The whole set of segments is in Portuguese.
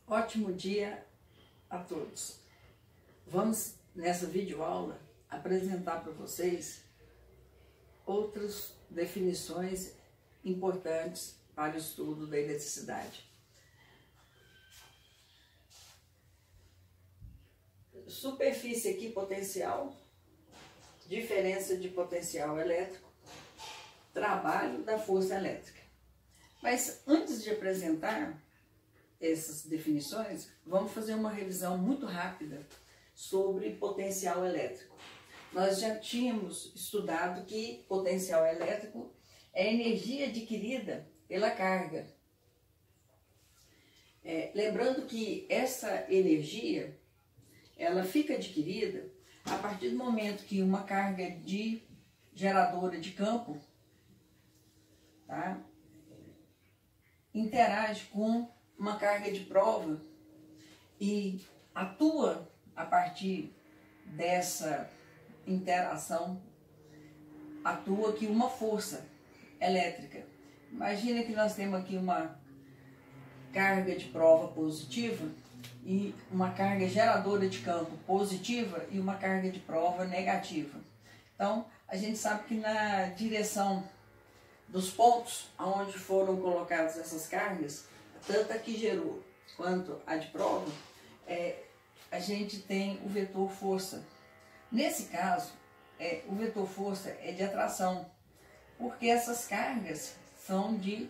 Ótimo dia a todos. Vamos, nessa videoaula, apresentar para vocês outras definições importantes para o estudo da eletricidade. Superfície equipotencial, diferença de potencial elétrico, trabalho da força elétrica. Mas antes de apresentar essas definições, vamos fazer uma revisão muito rápida sobre potencial elétrico. Nós já tínhamos estudado que potencial elétrico é energia adquirida pela carga. Lembrando que essa energia, ela fica adquirida a partir do momento que uma carga de geradora de campo, tá, interage com uma carga de prova e atua a partir dessa interação, atua aqui uma força elétrica. Imagina que nós temos aqui uma carga de prova positiva e uma carga geradora de campo positiva e uma carga de prova negativa. Então, a gente sabe que na direção dos pontos onde foram colocadas essas cargas, tanto a que gerou quanto a de prova, a gente tem o vetor força. Nesse caso, o vetor força é de atração, porque essas cargas são de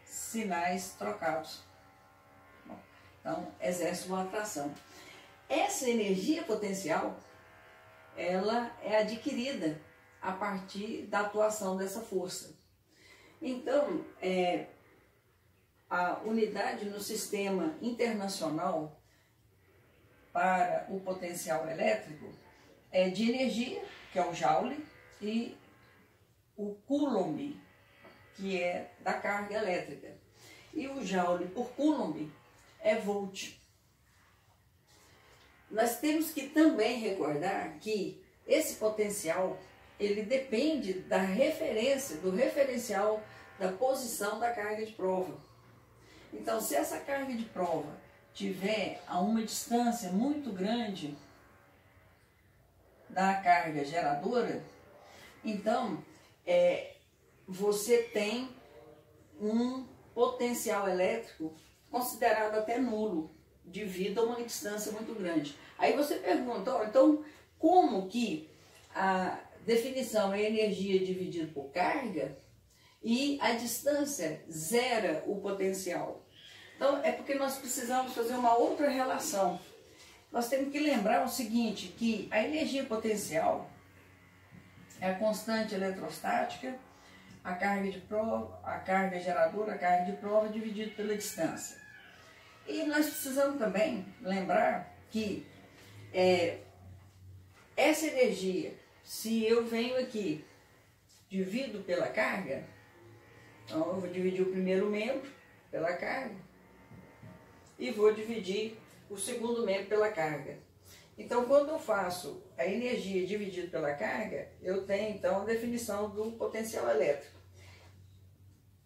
sinais trocados. Então, exerce uma atração. Essa energia potencial, ela é adquirida a partir da atuação dessa força. Então, a unidade no sistema internacional para o potencial elétrico é de energia, que é o Joule, e o Coulomb, que é da carga elétrica. E o Joule por Coulomb é volt. Nós temos que também recordar que esse potencial, ele depende da referência, do referencial da posição da carga de prova. Então, se essa carga de prova tiver a uma distância muito grande da carga geradora, então você tem um potencial elétrico considerado até nulo, devido a uma distância muito grande. Aí você pergunta, então como que a definição é energia dividida por carga e a distância zera o potencial? Então, é porque nós precisamos fazer uma outra relação. Nós temos que lembrar o seguinte, que a energia potencial é a constante eletrostática, a carga de prova, a carga geradora, a carga de prova dividido pela distância. E nós precisamos também lembrar que essa energia, se eu venho aqui, divido pela carga, então eu vou dividir o primeiro membro pela carga e vou dividir o segundo membro pela carga. Então, quando eu faço a energia dividida pela carga, eu tenho então a definição do potencial elétrico.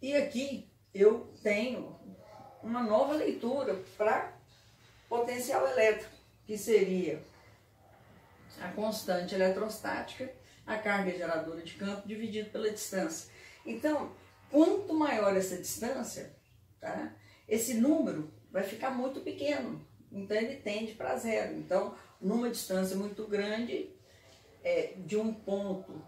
E aqui eu tenho uma nova leitura para potencial elétrico, que seria a constante eletrostática, a carga geradora de campo dividido pela distância. Então, quanto maior essa distância, tá, esse número vai ficar muito pequeno, então ele tende para zero. Então, numa distância muito grande, de um ponto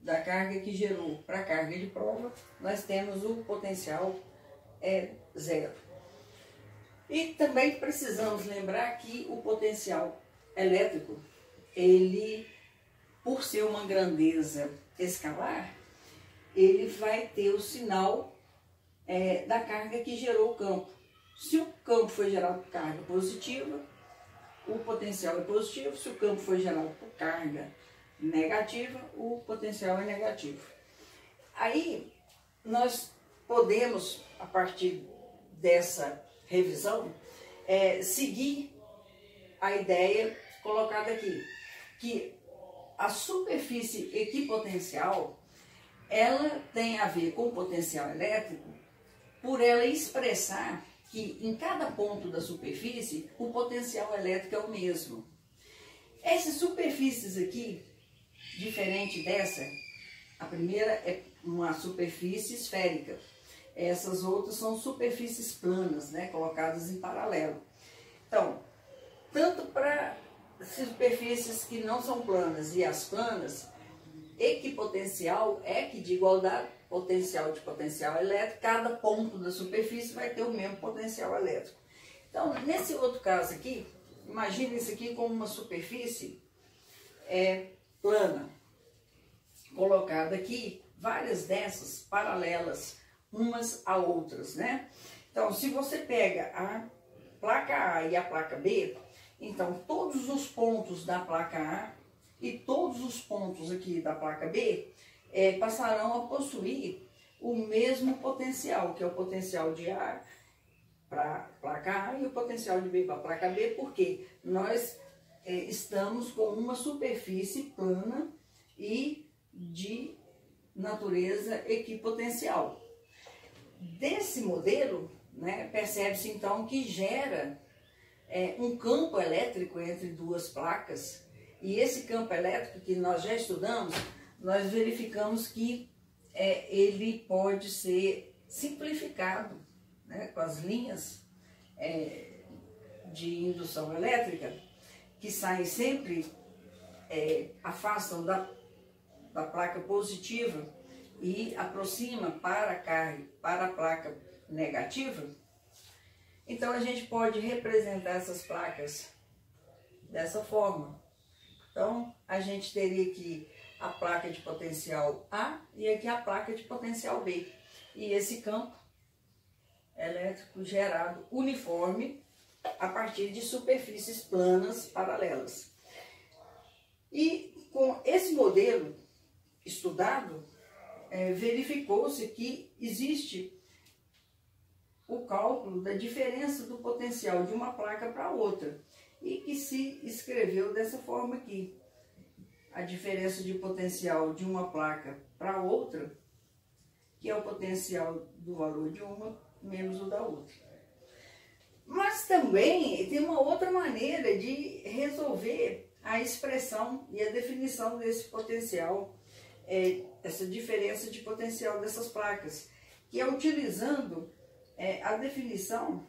da carga que gerou para a carga de prova, nós temos o potencial zero. E também precisamos lembrar que o potencial elétrico, ele, por ser uma grandeza escalar, ele vai ter o sinal da carga que gerou o campo. Se o campo foi gerado por carga positiva, o potencial é positivo. Se o campo foi gerado por carga negativa, o potencial é negativo. Aí, nós podemos, a partir dessa revisão, seguir a ideia colocada aqui, que a superfície equipotencial, ela tem a ver com o potencial elétrico por ela expressar que em cada ponto da superfície o potencial elétrico é o mesmo. Essas superfícies aqui, diferente dessa, a primeira é uma superfície esférica. Essas outras são superfícies planas, né, colocadas em paralelo. Então, tanto para superfícies que não são planas e as planas, equipotencial é que de igualdade potencial de potencial elétrico, cada ponto da superfície vai ter o mesmo potencial elétrico. Então, nesse outro caso aqui, imagine isso aqui como uma superfície plana, colocada aqui, várias dessas paralelas umas a outras, né? Então, se você pega a placa A e a placa B, então todos os pontos da placa A e todos os pontos aqui da placa B passarão a possuir o mesmo potencial, que é o potencial de A para a placa A e o potencial de B para a placa B, porque nós estamos com uma superfície plana e de natureza equipotencial. Desse modelo, né, percebe-se então que gera um campo elétrico entre duas placas, e esse campo elétrico que nós já estudamos, nós verificamos que ele pode ser simplificado, né, com as linhas de indução elétrica, que saem sempre, afastam da placa positiva e aproxima para a placa negativa. Então a gente pode representar essas placas dessa forma. Então a gente teria aqui a placa de potencial A e aqui a placa de potencial B. E esse campo elétrico gerado uniforme a partir de superfícies planas paralelas. E com esse modelo estudado, verificou-se que existe o cálculo da diferença do potencial de uma placa para outra e que se escreveu dessa forma aqui. A diferença de potencial de uma placa para outra, que é o potencial do valor de uma menos o da outra. Mas também tem uma outra maneira de resolver a expressão e a definição desse potencial, essa diferença de potencial dessas placas, que é utilizando a definição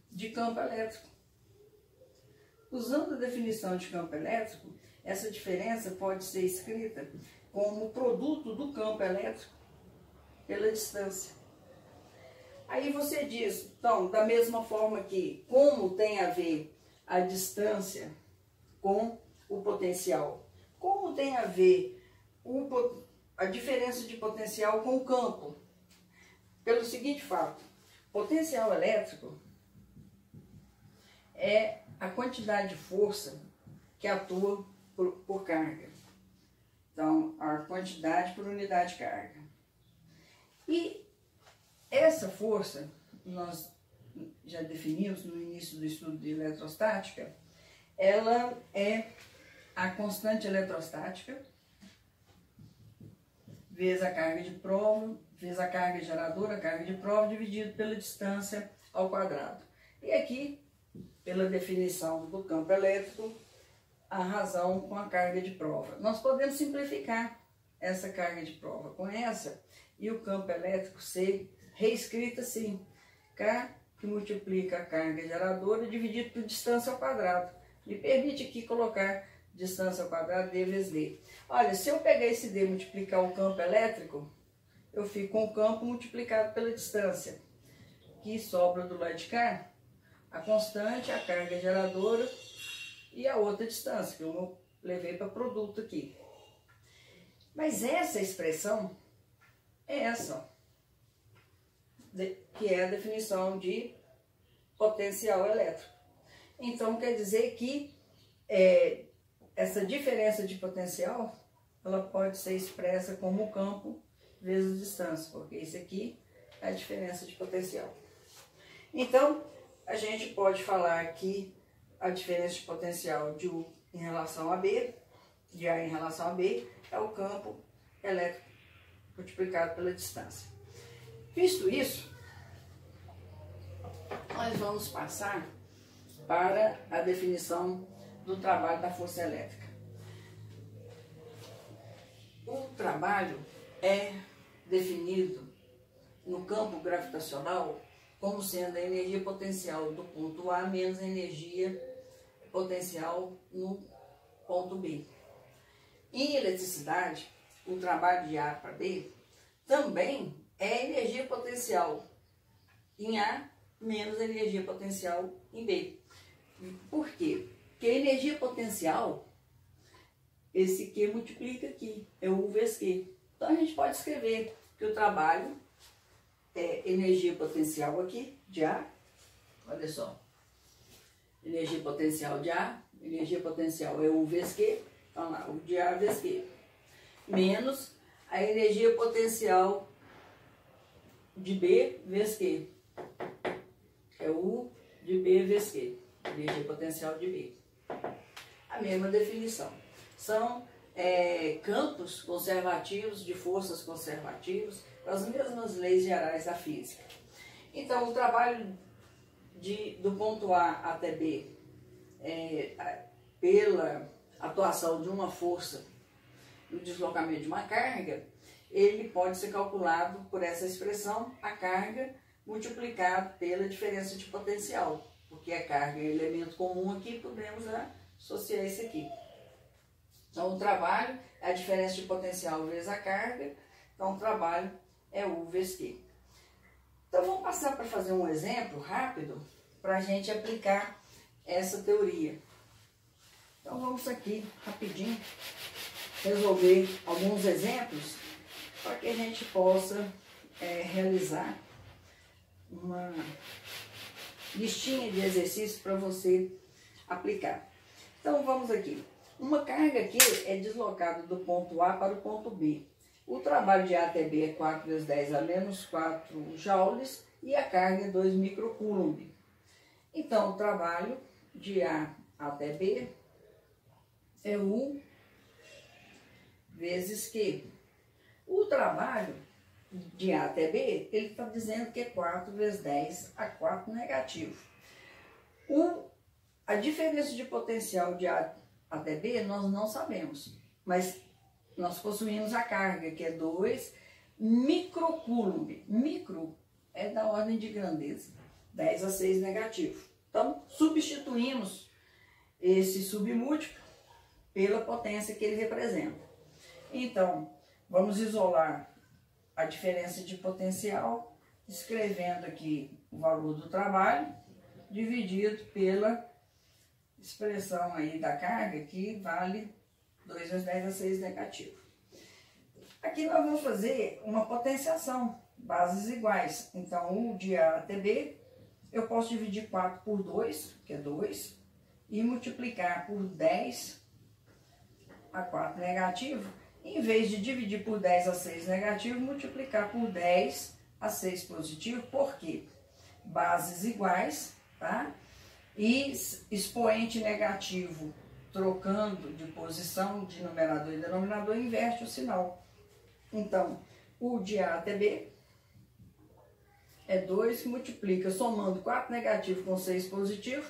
de campo elétrico. Usando a definição de campo elétrico, essa diferença pode ser escrita como produto do campo elétrico pela distância. Aí você diz, então, da mesma forma que como tem a ver a distância com o potencial, como tem a ver a diferença de potencial com o campo? Pelo seguinte fato, potencial elétrico é a quantidade de força que atua por carga. Então, a quantidade por unidade de carga. E essa força, nós já definimos no início do estudo de eletrostática, ela é a constante eletrostática vezes a carga de prova, vezes a carga geradora, a carga de prova, dividido pela distância ao quadrado. E aqui, pela definição do campo elétrico, a razão com a carga de prova. Nós podemos simplificar essa carga de prova com essa e o campo elétrico ser reescrito assim: K, que multiplica a carga geradora, dividido por distância ao quadrado. Me permite aqui colocar distância ao quadrado D vezes D. Olha, se eu pegar esse D e multiplicar o campo elétrico, eu fico com o campo multiplicado pela distância. Que sobra do lado de cá a constante, a carga geradora e a outra distância, que eu levei para produto aqui. Mas essa expressão é essa, que é a definição de potencial elétrico. Então, quer dizer que essa diferença de potencial, ela pode ser expressa como campo vezes distância, porque isso aqui é a diferença de potencial. Então, a gente pode falar que a diferença de potencial de U em relação a B, de A em relação a B, é o campo elétrico multiplicado pela distância. Visto isso, nós vamos passar para a definição do trabalho da força elétrica. O trabalho é definido no campo gravitacional como sendo a energia potencial do ponto A menos a energia potencial no ponto B. Em eletricidade, o trabalho de A para B também é energia potencial em A menos a energia potencial em B. Por quê? Porque a energia potencial, esse Q multiplica aqui, é U vezes Q. Então a gente pode escrever que o trabalho é energia potencial aqui, de A, olha só, energia potencial de A, energia potencial é U vezes Q, então lá, U de A vezes Q, menos a energia potencial de B vezes Q, é U de B vezes Q, energia potencial de B. A mesma definição. São campos conservativos de forças conservativas, com as mesmas leis gerais da física. Então, o trabalho do ponto A até B, pela atuação de uma força no deslocamento de uma carga, ele pode ser calculado por essa expressão, a carga multiplicado pela diferença de potencial, porque a carga é elemento comum aqui, podemos associar isso aqui. Então, o trabalho é a diferença de potencial vezes a carga, então o trabalho é U vezes Q. Então, vamos passar para fazer um exemplo rápido para a gente aplicar essa teoria. Então, vamos aqui rapidinho resolver alguns exemplos para que a gente possa realizar uma listinha de exercícios para você aplicar. Então, vamos aqui. Uma carga aqui é deslocada do ponto A para o ponto B. O trabalho de A até B é 4 vezes 10 a menos 4 joules e a carga é 2 microcoulomb. Então, o trabalho de A até B é U vezes Q. O trabalho de A até B, ele está dizendo que é 4 vezes 10 a 4 negativo. A diferença de potencial de A até B nós não sabemos, mas nós possuímos a carga, que é 2 microcoulomb. Micro é da ordem de grandeza, 10 a 6 negativo. Então, substituímos esse submúltiplo pela potência que ele representa. Então, vamos isolar a diferença de potencial, escrevendo aqui o valor do trabalho, dividido pela expressão aí da carga, que vale 2 vezes 10 a 6 negativo. Aqui nós vamos fazer uma potenciação, bases iguais. Então, U de A até B, eu posso dividir 4 por 2, que é 2, e multiplicar por 10 a 4 negativo. Em vez de dividir por 10 a 6 negativo, multiplicar por 10 a 6 positivo. Por quê? Bases iguais, tá? E expoente negativo, trocando de posição de numerador e denominador, inverte o sinal. Então, U de A até B é 2 que multiplica, somando 4 negativo com 6 positivo,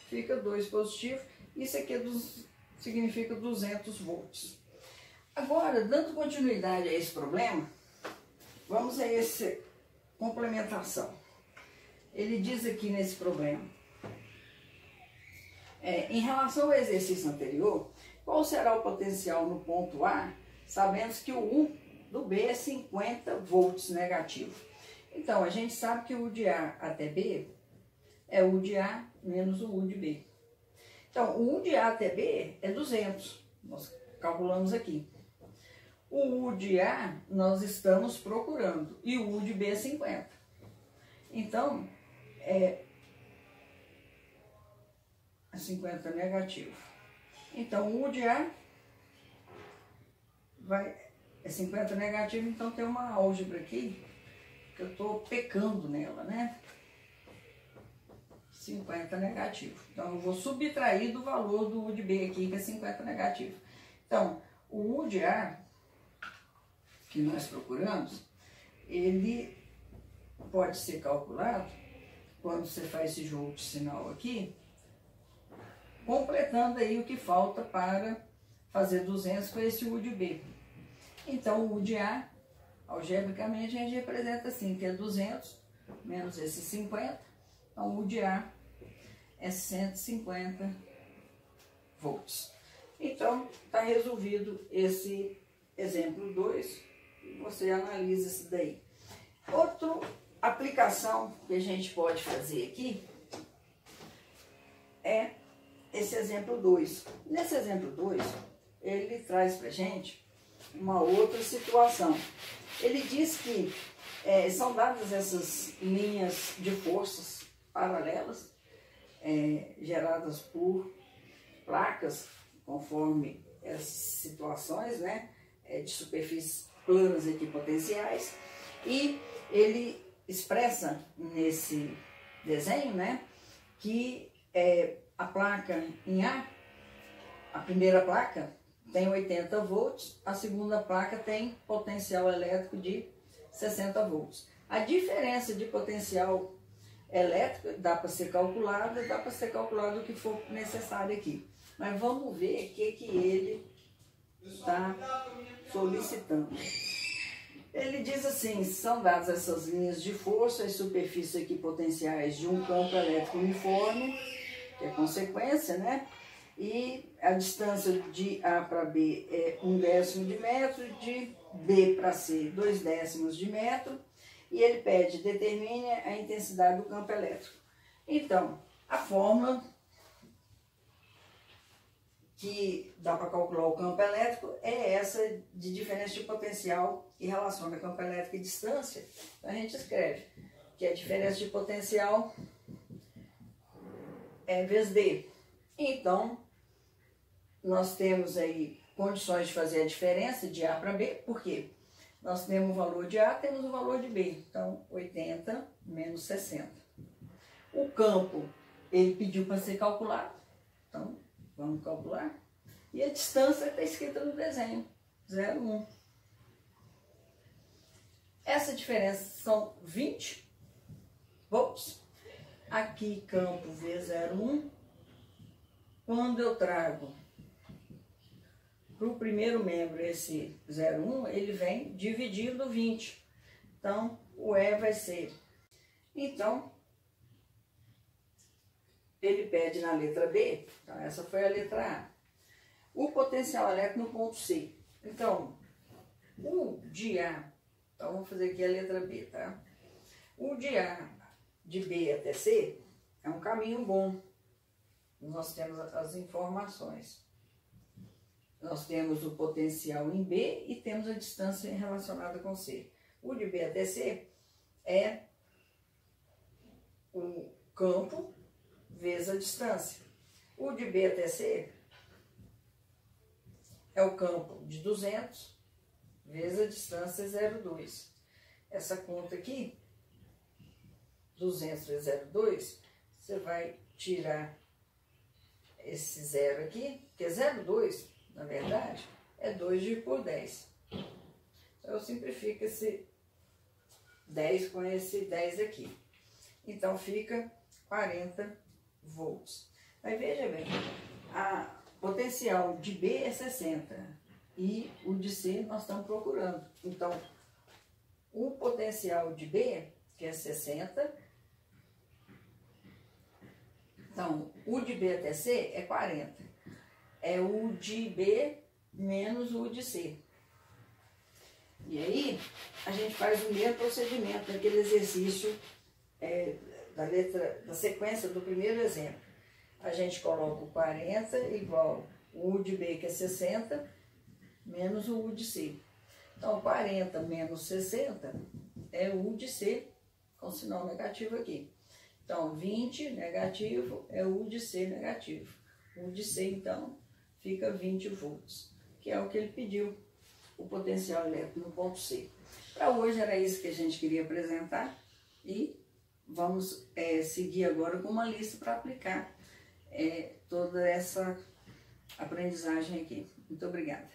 fica 2 positivo. Isso aqui significa 200 volts. Agora, dando continuidade a esse problema, vamos a essa complementação. Ele diz aqui nesse problema, em relação ao exercício anterior, qual será o potencial no ponto A, sabendo que o U do B é 50 volts negativo. Então, a gente sabe que o U de A até B é U de A menos o U de B. Então, o U de A até B é 200, nós calculamos aqui. O U de A nós estamos procurando e o U de B é 50. Então, é 50 negativo. Então, o U de A é 50 negativo, então tem uma álgebra aqui que eu estou pecando nela, né? 50 negativo. Então, eu vou subtrair do valor do U de B aqui, que é 50 negativo. Então, o U de A, que nós procuramos, ele pode ser calculado quando você faz esse jogo de sinal aqui, completando aí o que falta para fazer 200 com esse U de B. Então, o U de A, algebricamente, a gente representa assim, que é 200 menos esses 50. Então, o U de A é 150 volts. Então, está resolvido esse exemplo 2. Você analisa isso daí. Outra aplicação que a gente pode fazer aqui é esse exemplo 2. Nesse exemplo 2, ele traz para a gente uma outra situação. Ele diz que são dadas essas linhas de forças paralelas, geradas por placas, conforme as situações, né, de superfícies planas equipotenciais, e ele expressa nesse desenho, né, que a placa em a primeira placa tem 80 volts, a segunda placa tem potencial elétrico de 60 volts. A diferença de potencial elétrico dá para ser calculada o que for necessário aqui. Mas vamos ver o que ele está solicitando. Ele diz assim: são dadas essas linhas de força e superfícies equipotenciais de um campo elétrico uniforme, que é consequência, né? E a distância de A para B é 1/10 de metro, de B para C 2/10 de metro, e ele pede: determine a intensidade do campo elétrico. Então, a fórmula que dá para calcular o campo elétrico é essa de diferença de potencial que relaciona campo elétrico e distância. Então a gente escreve que a diferença de potencial é vezes D. Então, nós temos aí condições de fazer a diferença de A para B, por quê? Nós temos o valor de A, temos o valor de B. Então, 80 menos 60. O campo, ele pediu para ser calculado. Então, vamos calcular. E a distância está escrita no desenho, 0,1. Essa diferença são 20 volts. Aqui, campo V01. Quando eu trago para o primeiro membro esse 0,1, ele vem dividindo 20. Então, o E vai ser... Então, ele pede na letra B, então essa foi a letra A, o potencial elétrico no ponto C. Então, o de A, então vamos fazer aqui a letra B, tá? O de A, de B até C, é um caminho bom. Nós temos as informações. Nós temos o potencial em B e temos a distância relacionada com C. O de B até C é o campo vezes a distância. O de B até C é o campo de 200 vezes a distância 0,2. Essa conta aqui, 200 vezes 0,2, você vai tirar esse zero aqui, que é 0,2, na verdade, é 2 por 10. Então, eu simplifico esse 10 com esse 10 aqui. Então, fica 40 volts. Mas veja bem, a potencial de B é 60 e o de C nós estamos procurando. Então, o potencial de B, que é 60, então, o de B até C é 40. É o de B menos o de C. E aí, a gente faz o mesmo procedimento naquele exercício da sequência do primeiro exemplo. A gente coloca o 40 igual o U de B, que é 60, menos o U de C. Então, 40 menos 60 é o U de C, com sinal negativo aqui. Então, 20 negativo é o U de C negativo. O U de C, então, fica 20 volts, que é o que ele pediu, o potencial elétrico no ponto C. Para hoje era isso que a gente queria apresentar e vamos seguir agora com uma lista para aplicar toda essa aprendizagem aqui. Muito obrigada.